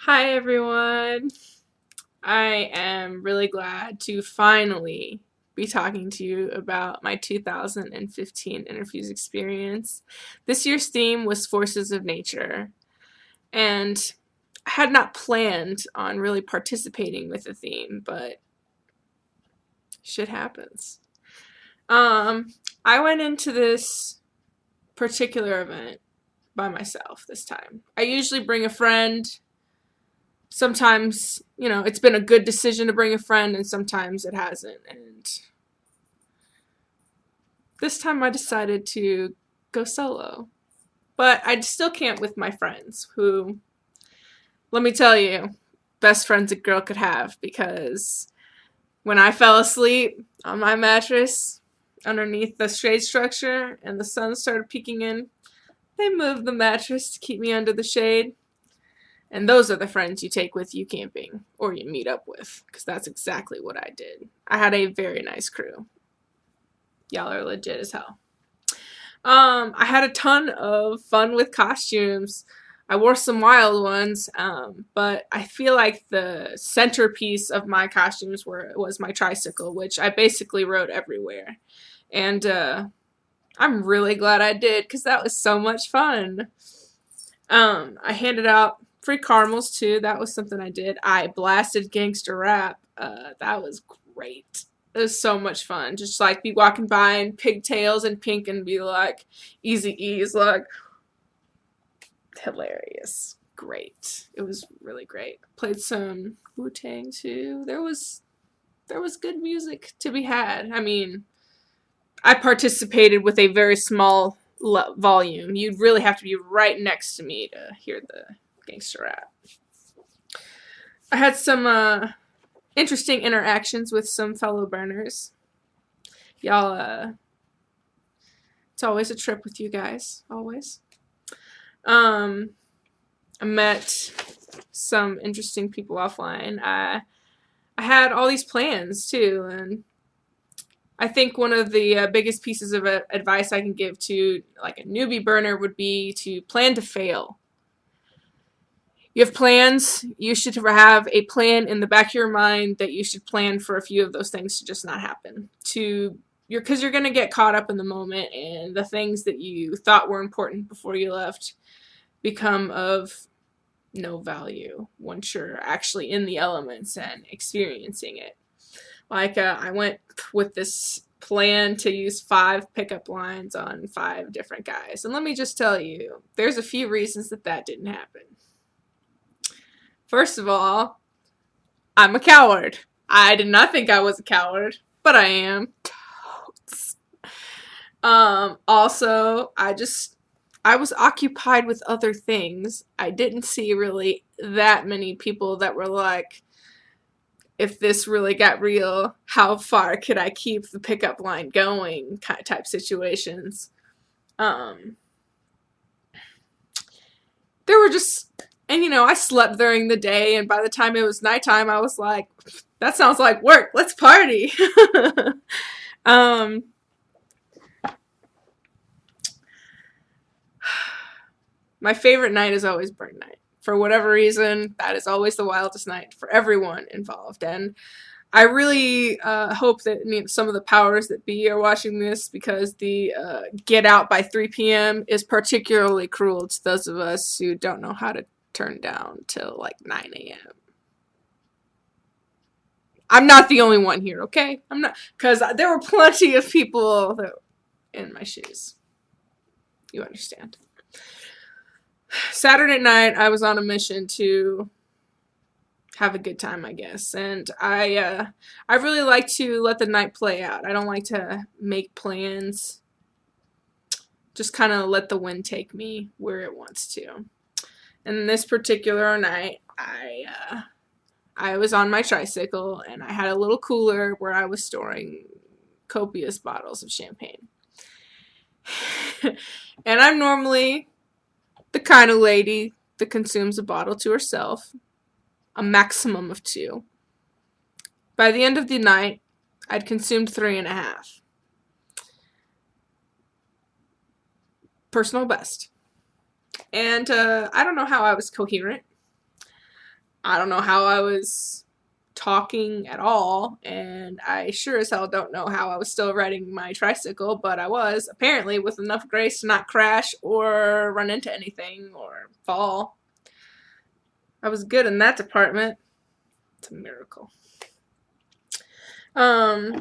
Hi everyone. I am really glad to finally be talking to you about my 2015 Interfuse experience. This year's theme was Forces of Nature, and I had not planned on really participating with the theme, but shit happens. I went into this particular event by myself this time. I usually bring a friend. Sometimes, it's been a good decision to bring a friend, and sometimes it hasn't. And this time I decided to go solo. But I still can't with my friends, who, let me tell you, best friends a girl could have, because when I fell asleep on my mattress underneath the shade structure and the sun started peeking in, they moved the mattress to keep me under the shade. And those are the friends you take with you camping, or you meet up with, because that's exactly what I did. I had a very nice crew. Y'all are legit as hell. I had a ton of fun with costumes. I wore some wild ones, but I feel like the centerpiece of my costumes was my tricycle, which I basically rode everywhere. And I'm really glad I did, because that was so much fun. I handed out free caramels too. That was something I did. I blasted gangster rap. That was great. It was so much fun. Just like be walking by in pigtails and pink and be like, Easy E's, like, hilarious. Great. It was really great. Played some Wu-Tang too. There was good music to be had. I mean, I participated with a very small volume. You'd really have to be right next to me to hear the gangster rap. I had some interesting interactions with some fellow burners. Y'all, it's always a trip with you guys. Always. I met some interesting people offline. I had all these plans too, and I think one of the biggest pieces of advice I can give to like a newbie burner would be to plan to fail. You have plans. You should have a plan in the back of your mind that you should plan for a few of those things to just not happen. Because you're going to get caught up in the moment, and the things that you thought were important before you left become of no value once you're actually in the elements and experiencing it. Like, I went with this plan to use 5 pickup lines on 5 different guys. And let me just tell you, there's a few reasons that didn't happen. First of all, I'm a coward. I did not think I was a coward, but I am. Totes. Also, I was occupied with other things. I didn't see really that many people that were like, if this really got real, how far could I keep the pickup line going type situations. There were just, and I slept during the day, and by the time it was nighttime, I was like, that sounds like work. Let's party. um, my favorite night is always burn night. For whatever reason, that is always the wildest night for everyone involved. And I really hope that some of the powers that be are watching this, because the get out by 3 p.m. is particularly cruel to those of us who don't know how to turn down till like 9 a.m. I'm not the only one here, okay? I'm not, because there were plenty of people that in my shoes. You understand. Saturday night, I was on a mission to have a good time, I guess. And I really like to let the night play out. I don't like to make plans. Just kind of let the wind take me where it wants to. And this particular night, I was on my tricycle, and I had a little cooler where I was storing copious bottles of champagne. And I'm normally the kind of lady that consumes a bottle to herself, a maximum of 2. By the end of the night, I'd consumed 3.5. Personal best. And I don't know how I was coherent. I don't know how I was talking at all, and I sure as hell don't know how I was still riding my tricycle, but I was, apparently with enough grace to not crash or run into anything or fall. I was good in that department. It's a miracle. I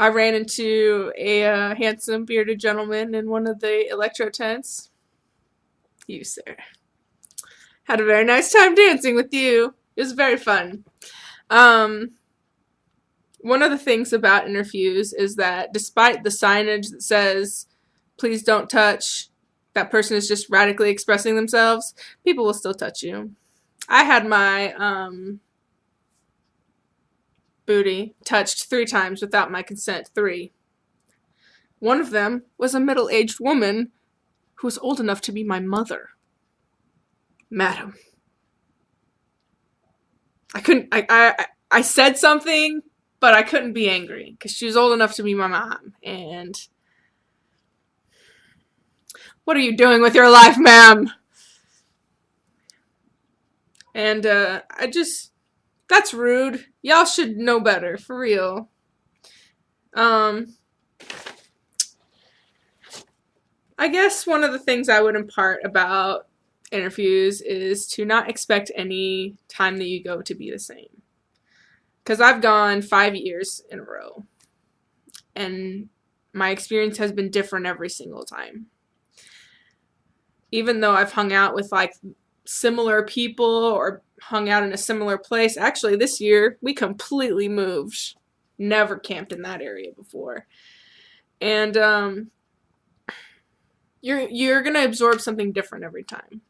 ran into a handsome bearded gentleman in one of the electro tents. You, sir. Had a very nice time dancing with you. It was very fun. One of the things about Interfuse is that despite the signage that says, please don't touch, that person is just radically expressing themselves, people will still touch you. I had my booty touched 3 times without my consent. 3. One of them was a middle-aged woman who was old enough to be my mother. Madam. I said something, but I couldn't be angry because she was old enough to be my mom. And what are you doing with your life, ma'am? And that's rude. Y'all should know better, for real. I guess one of the things I would impart about Interfuse is to not expect any time that you go to be the same. Because I've gone 5 years in a row, and my experience has been different every single time. Even though I've hung out with like similar people or hung out in a similar place, actually this year we completely moved. Never camped in that area before. And you're gonna absorb something different every time.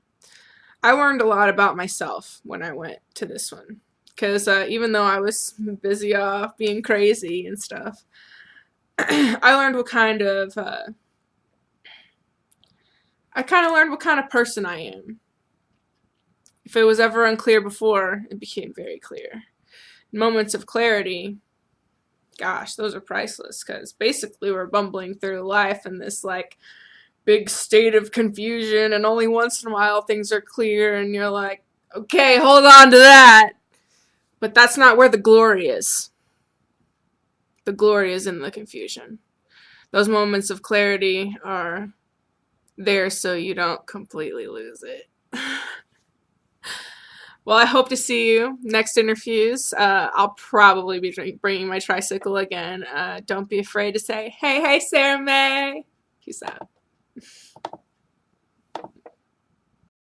I learned a lot about myself when I went to this one. Because even though I was busy off being crazy and stuff, I learned what kind of person I am. If it was ever unclear before, it became very clear. Moments of clarity, gosh, those are priceless, because basically we're bumbling through life in this like big state of confusion, and only once in a while things are clear and you're like, okay, hold on to that. But that's not where the glory is. The glory is in the confusion. Those moments of clarity are there so you don't completely lose it. Well, I hope to see you next Interfuse. I'll probably be bringing my tricycle again. Don't be afraid to say, hey, Sarah May. Peace out.